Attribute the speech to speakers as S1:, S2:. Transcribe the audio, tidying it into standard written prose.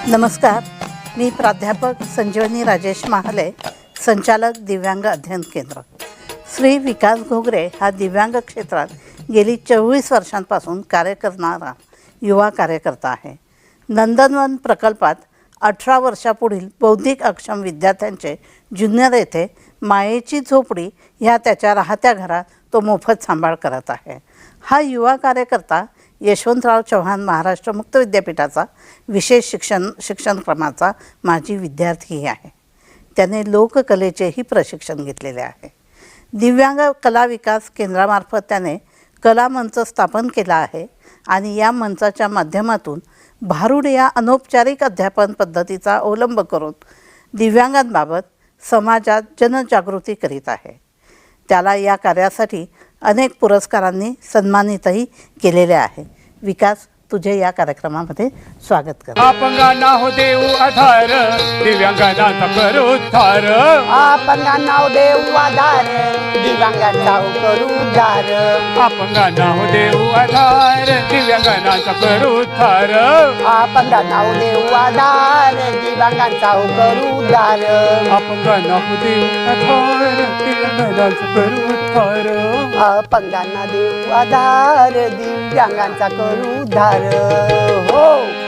S1: नमस्कार, मी प्राध्यापक संजीवनी राजेश महाले, संचालक दिव्यांग अध्ययन केंद्र. श्री विकास घोगरे हा दिव्यांग क्षेत्रात गेली 24 वर्षांपासून कार्य करणारा युवा कार्यकर्ता आहे. नंदनवन प्रकल्पात 18 वर्षापुढील बौद्धिक अक्षम विद्यार्थ्यांचे जुन्नर येथे मायेची झोपडी ह्या त्याच्या राहत्या घरात तो मोफत सांभाळ करत आहे. हा युवा कार्यकर्ता यशवंतराव चव्हाण महाराष्ट्र मुक्त विद्यापीठाचा विशेष शिक्षणक्रमाचा माजी विद्यार्थी आहे. त्याने लोककलेचेही प्रशिक्षण घेतलेले आहे. दिव्यांग कला विकास केंद्रामार्फत त्याने कला मंच स्थापन केला आहे आणि या मंचाच्या माध्यमातून भारूड या अनौपचारिक अध्यापन पद्धतीचा अवलंब करून दिव्यांगांबाबत समाजात जनजागृती करीत आहे. त्याला या कार्यासाठी अनेक पुरस्कारांनी सन्मानितही केलेले आहे. विकास, तुझे या कार्यक्रमामध्ये स्वागत करतो.
S2: अपंगांना हो देऊ आधार, दिव्यांगांना करू उद्धार.
S3: अपंगांना हो देऊ आधार, दिव्यांगांचा हो करू उद्धार.
S2: अपंगांना हो देऊ आधार, दिव्यांगांना करू उद्धार.
S3: अपंगांना हो देऊ आधार, दिव्यांगांचा हो करू उद्धार.
S2: अपंगांना हो देऊ आधार, दिव्यांगांना करू उद्धार.
S3: अपंगांना देऊ आधार, दिव्यांगांचा करू उद्धार. हो.